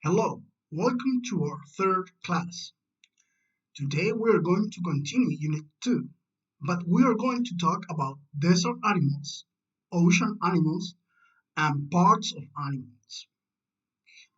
Hello, welcome to our third class. Today we are going to continue Unit 2, but we are going to talk about desert animals, ocean animals, and parts of animals.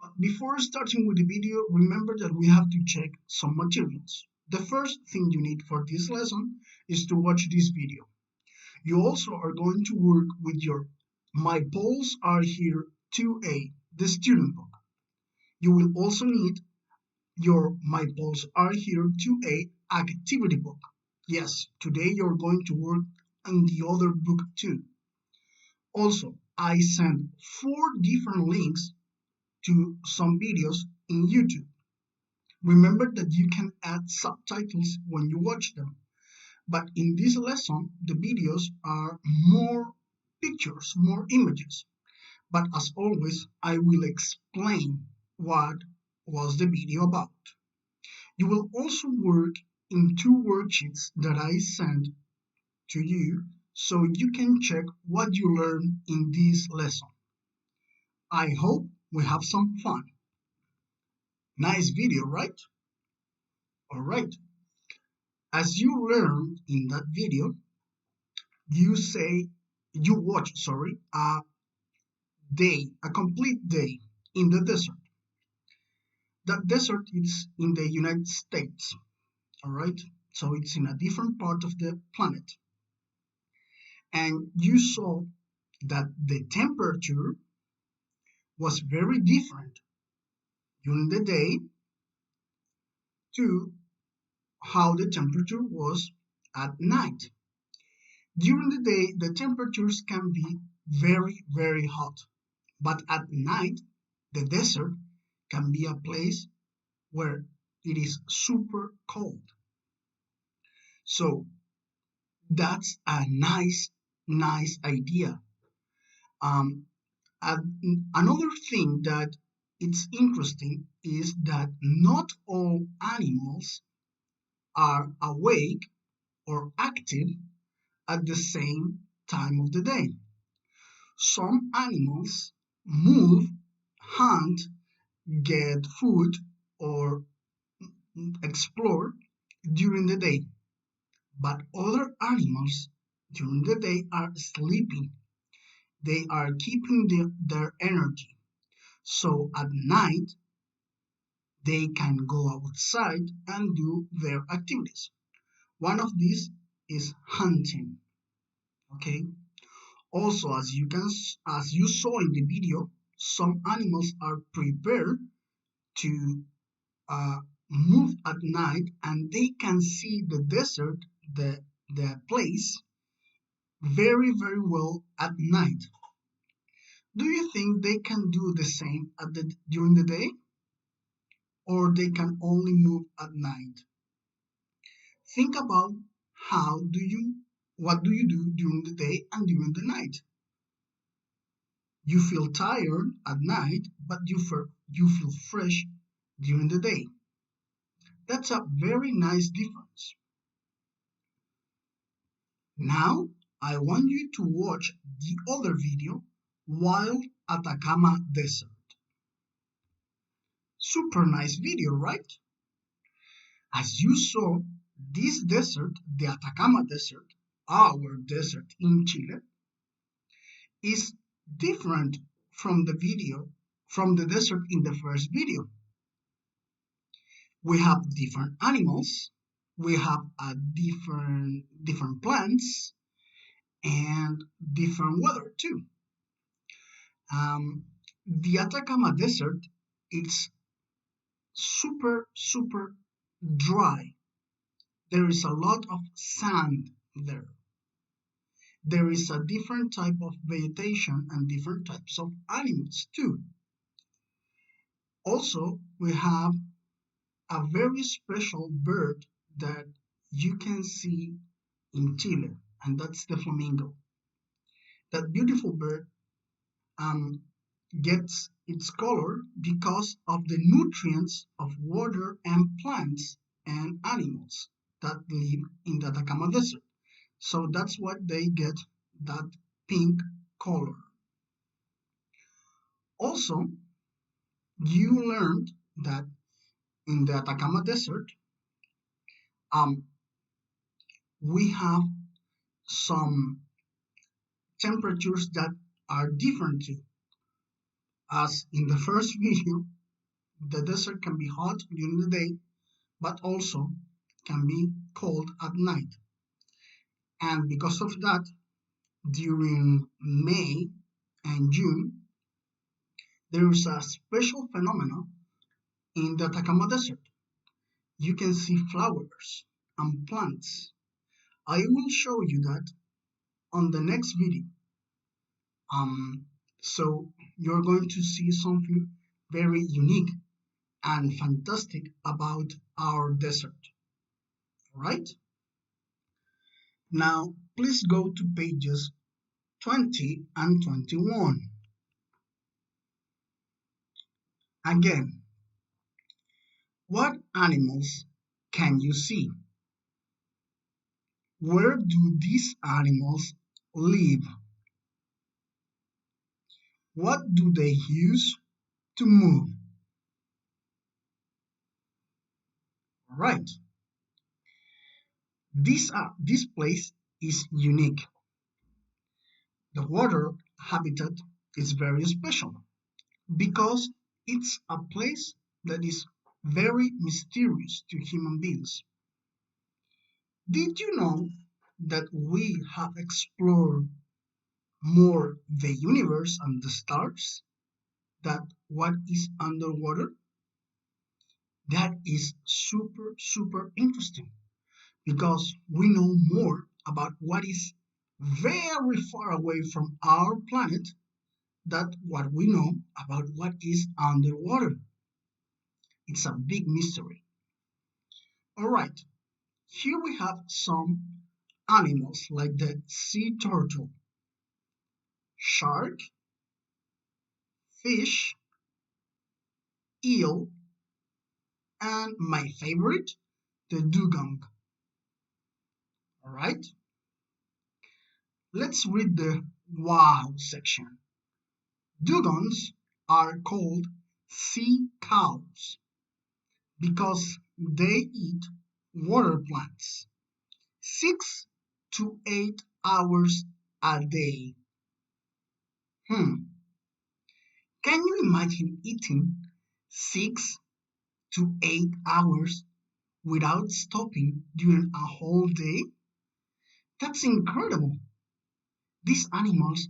But before starting with the video, remember that we have to check some materials. The first thing you need for this lesson is to watch this video. You also are going to work with your My Polls Are Here 2A, the student book. You will also need your My Polls Are Here 2A activity book. Yes, today you're going to work on the other book too. Also, I sent 4 different links to some videos in YouTube. Remember that you can add subtitles when you watch them. But in this lesson, the videos are more pictures, more images. But as always, I will explain what was the video about. You will also work in 2 worksheets that I sent to you so you can check what you learned in this lesson. I hope we have some fun. Nice video, right? Alright, as you learned in that video, you watch, a complete day in the desert. That desert is in the United States, alright? So it's in a different part of the planet. And you saw that the temperature was very different during the day to how the temperature was at night. During the day, the temperatures can be very, very hot, but at night, the desert can be a place where it is super cold. So that's a nice idea. Um, Another thing that it's interesting is that not all animals are awake or active at the same time of the day. Some animals move, hunt, get food, or explore during the day, but other animals during the day are sleeping. They are keeping their energy. So at night, they can go outside and do their activities. One of these is hunting. Okay. Also, as you saw in the video, some animals are prepared to uh, move at night, and they can see the desert, the place, very well at night. Do you think they can do the same during the day, or they can only move at night? Think about what do you do during the day and during the night? You feel tired at night, but you feel fresh during the day. That's a very nice difference. Now, I want you to watch the other video, Wild Atacama Desert. Super nice video, right? As you saw, this desert, the Atacama Desert, our desert in Chile, is different from the desert in the first video. We have different animals, we have a different plants, and different weather too. The Atacama Desert, it's super dry. There is a lot of sand there. There is a different type of vegetation and different types of animals too. Also, we have a very special bird that you can see in Chile, and that's the flamingo. That beautiful bird um, gets its color because of the nutrients of water and plants and animals that live in the Atacama Desert. So that's why they get that pink color. Also, You learned that in the Atacama Desert, um, we have some temperatures that are different too. As in the first video, the desert can be hot during the day, but also can be cold at night. And because of that, during May and June, there is a special phenomenon in the Atacama Desert. You can see flowers and plants. I will show you that on the next video. Um, so you're going to see something very unique and fantastic about our desert. All right? Now, please go to pages 20 and 21. Again, what animals can you see? Where do these animals live? What do they use to move? Right. This place is unique. The water habitat is very special because it's a place that is very mysterious to human beings. Did you know that we have explored more the universe and the stars than what is underwater? That is super, super interesting because we know more about what is very far away from our planet than what we know about what is underwater. It's a big mystery. All right, here we have some animals like the sea turtle, shark, fish, eel, and my favorite, the dugong. All right, let's read the wow section. Dugongs are called sea cows because they eat water plants 6 to 8 hours a day. Hmm, can you imagine eating 6 to 8 hours without stopping during a whole day? That's incredible. These animals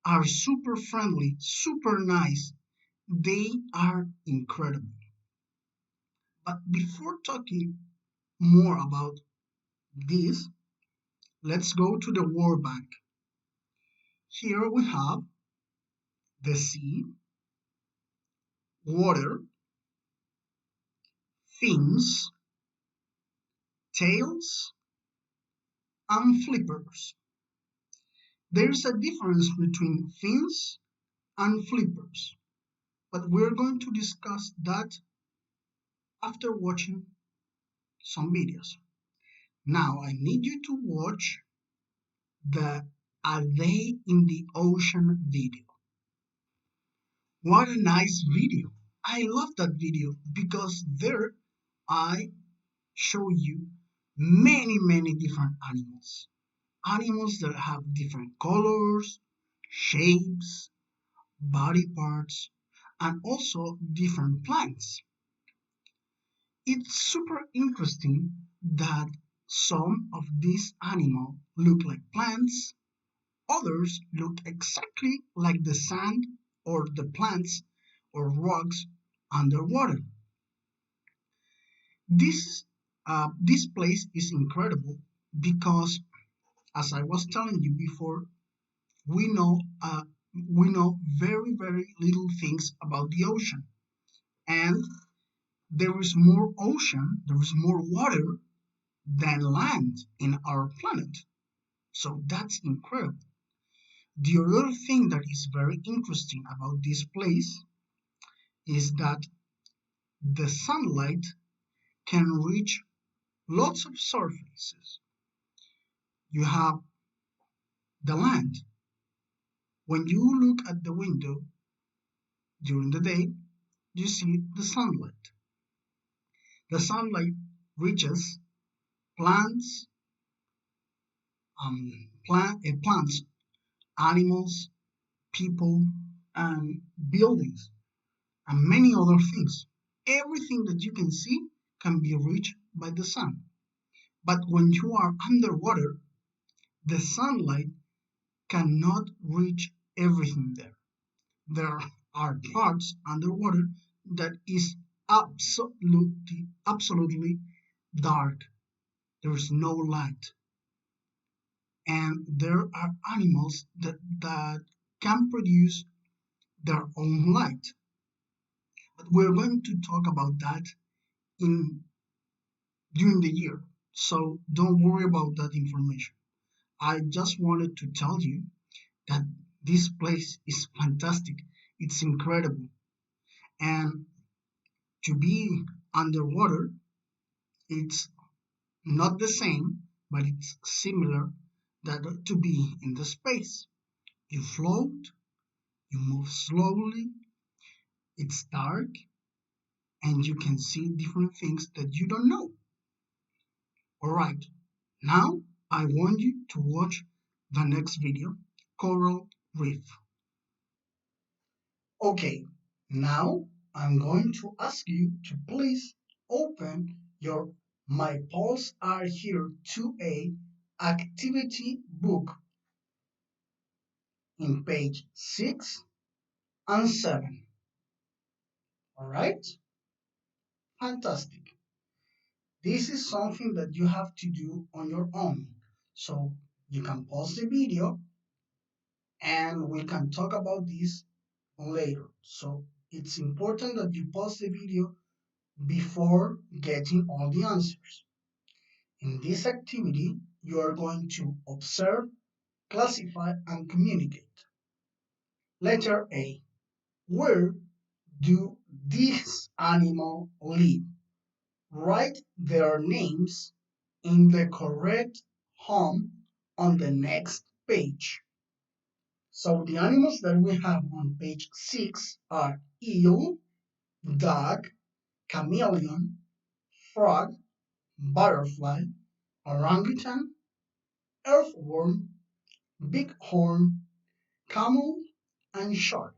are super friendly, super nice. They are incredible. But before talking more about this, let's go to the World Bank. Here we have the sea, water, fins, tails, and flippers. There's a difference between fins and flippers, but we're going to discuss that after watching some videos. Now I need you to watch the "A Day in the Ocean" video. What a nice video! I love that video because there I show you many different animals. Animals that have different colors, shapes, body parts, and also different plants. It's super interesting that some of these animals look like plants, others look exactly like the sand or the plants or rocks underwater. This place is incredible because, as I was telling you before, we know uh, we know very little things about the ocean, and there is more ocean, there is more water than land in our planet. So that's incredible. The other thing that is very interesting about this place is that the sunlight can reach lots of surfaces. You have the land. When you look at the window during the day, you see the sunlight. The sunlight reaches plants, plants, animals, people, and buildings, and many other things. Everything that you can see can be reached by the sun. But when you are underwater, the sunlight cannot reach everything there. There are parts underwater that is absolutely dark. There is no light. And there are animals that can produce their own light. But we're going to talk about that in during the year. So don't worry about that information. I just wanted to tell you that this place is fantastic. It's incredible. And to be underwater, it's not the same, but it's similar that to be in the space. You float, you move slowly, it's dark, and you can see different things that you don't know. Alright, now I want you to watch the next video, Coral Reef. Okay, now I'm going to ask you to please open your My Paws Are Here 2A activity book in page 6 and 7. Alright? Fantastic. This is something that you have to do on your own. So you can pause the video and we can talk about this later. So it's important that you pause the video before getting all the answers. In this activity, you are going to observe, classify, and communicate. Letter A. Where do these animals live? Write their names in the correct home on the next page. So the animals that we have on page 6 are eel, duck, chameleon, frog, butterfly, orangutan, earthworm, bighorn, camel, and shark.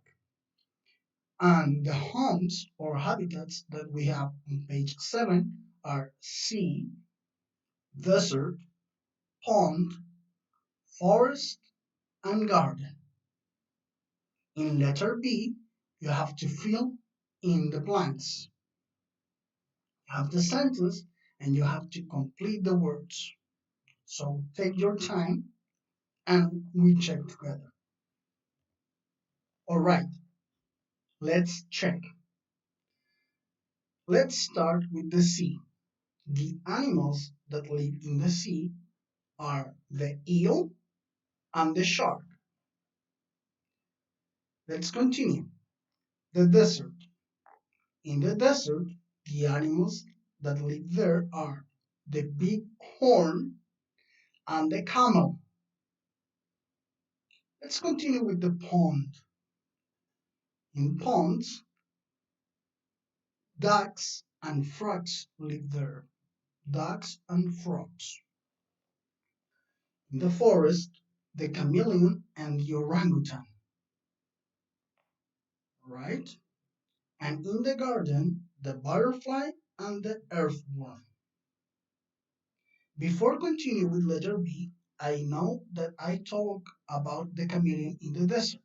And the homes or habitats that we have on page 7 are sea, desert, pond, forest, and garden. In letter B, you have to fill in the blanks. You have the sentence and you have to complete the words. So take your time and we check together. All right, let's check. Let's start with the sea. The animals that live in the sea are the eel and the shark. Let's continue. The desert. In the desert, the animals that live there are the bighorn and the camel. Let's continue with the pond. In ponds, ducks and frogs live there. Ducks and frogs. In the forest, the chameleon and the orangutan. Right? And in the garden, the butterfly and the earthworm. Before continuing with letter B, I know that I talk about the chameleon in the desert,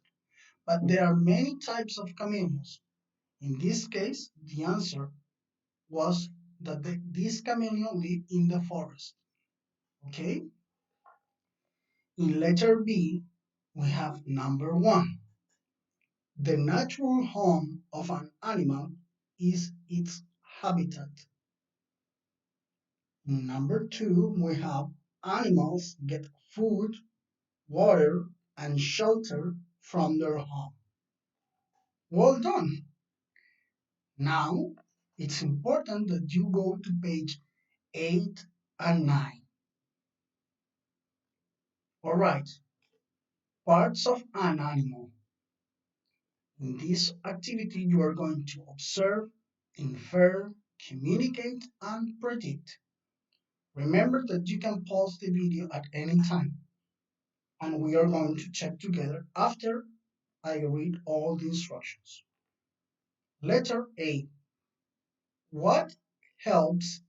but there are many types of chameleons. In this case, the answer was that this chameleon live in the forest. Okay? In letter B, we have number 1. The natural home of an animal is its habitat. Number 2, we have animals get food, water, and shelter from their home. Well done! Now, it's important that you go to page 8 and 9. Alright, parts of an animal. In this activity, you are going to observe, infer, communicate, and predict. Remember that you can pause the video at any time, and we are going to check together after I read all the instructions. Letter A. What helps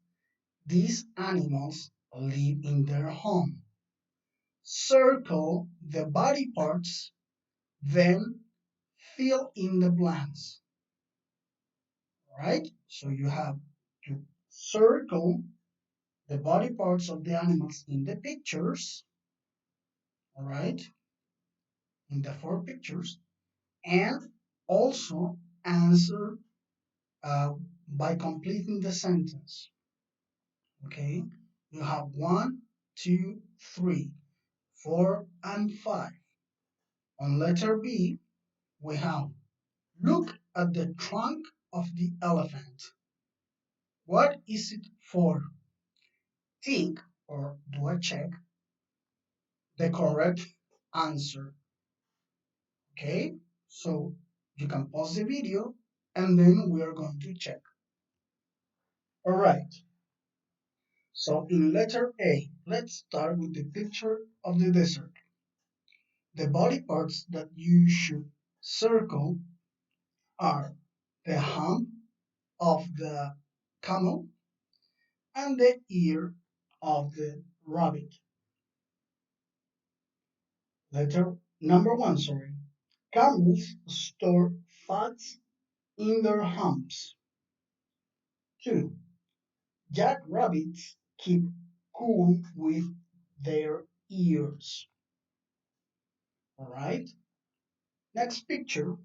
these animals live in their home? Circle the body parts, then fill in the blanks. Right? So you have to circle the body parts of the animals in the pictures, all right, in the four pictures, and also answer uh, by completing the sentence. Okay, you have one, two, three, four, and five. On letter B, we have look at the trunk of the elephant. What is it for? Tick or do a check the correct answer. Okay, so you can pause the video and then we are going to check. All right, so in letter A, let's start with the picture of the desert. The body parts that you should circle are the hump of the camel and the ear of the rabbit. Letter number one, sorry. Camels store fats in their humps. Two, jackrabbits keep cool with their ears. All right. Next picture,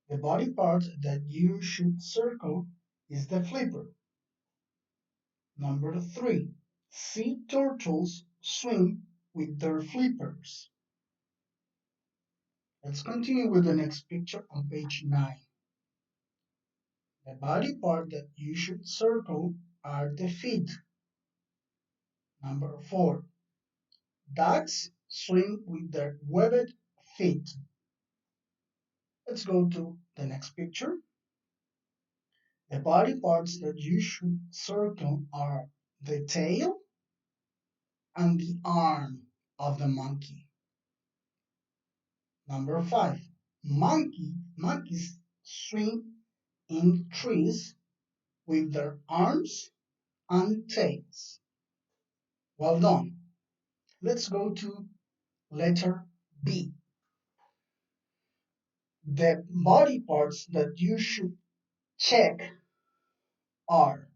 the body part that you should circle is the flipper. Number three, sea turtles swim with their flippers. Let's continue with the next picture on page 9. The body part that you should circle are the feet. Number 4. Ducks swim with their webbed feet. Let's go to the next picture. The body parts that you should circle are the tail and the arm of the monkey. Number 5. Monkeys swim in trees with their arms and tails. Well done. Let's go to letter B. The body parts that you should check are,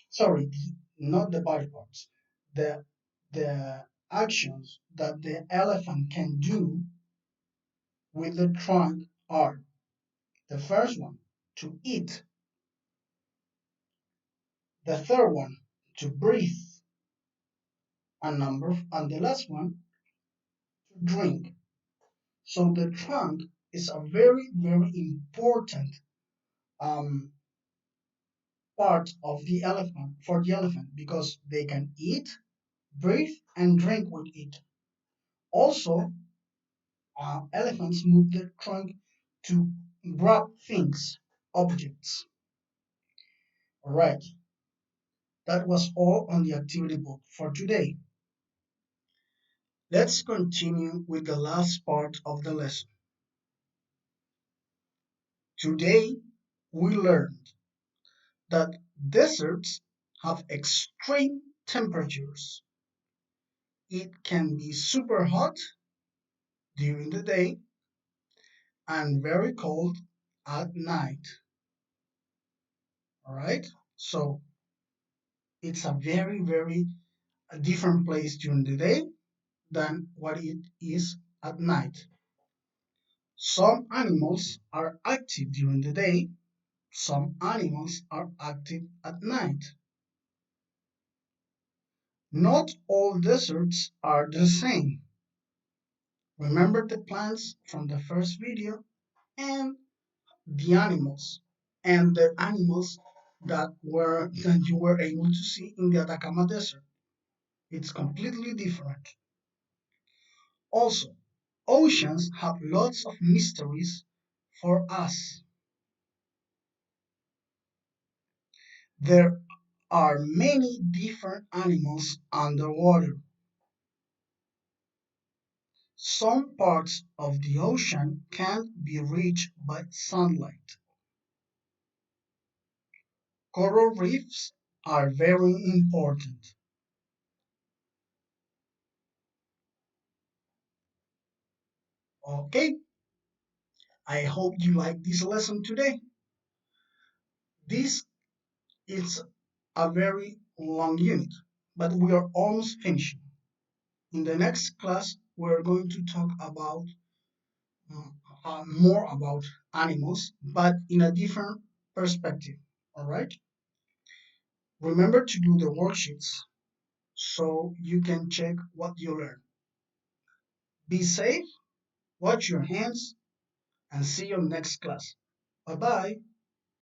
sorry, not the body parts, the, the actions that the elephant can do with the trunk are the first one, to eat, the third one, to breathe, and the last one, to drink. So the trunk is a very, very important um, part of the elephant for the elephant because they can eat, breathe, and drink with it. Also, elephants move their trunk to grab things, objects. All right, that was all on the activity book for today. Let's continue with the last part of the lesson. Today, we learned that deserts have extreme temperatures. It can be super hot during the day and very cold at night. All right, so it's a very, very different place during the day than what it is at night. Some animals are active during the day, some animals are active at night. Not all deserts are the same. Remember the plants from the first video and the animals the animals that you were able to see in the Atacama Desert. It's completely different. Also, oceans have lots of mysteries for us. There are many different animals underwater. Some parts of the ocean can't be reached by sunlight. Coral reefs are very important. Okay, I hope you like this lesson today. This is a very long unit, but we are almost finishing. In the next class, we're going to talk about uh, more about animals, but in a different perspective. All right? Remember to do the worksheets so you can check what you learn. Be safe, watch your hands, and see you next class. Bye bye.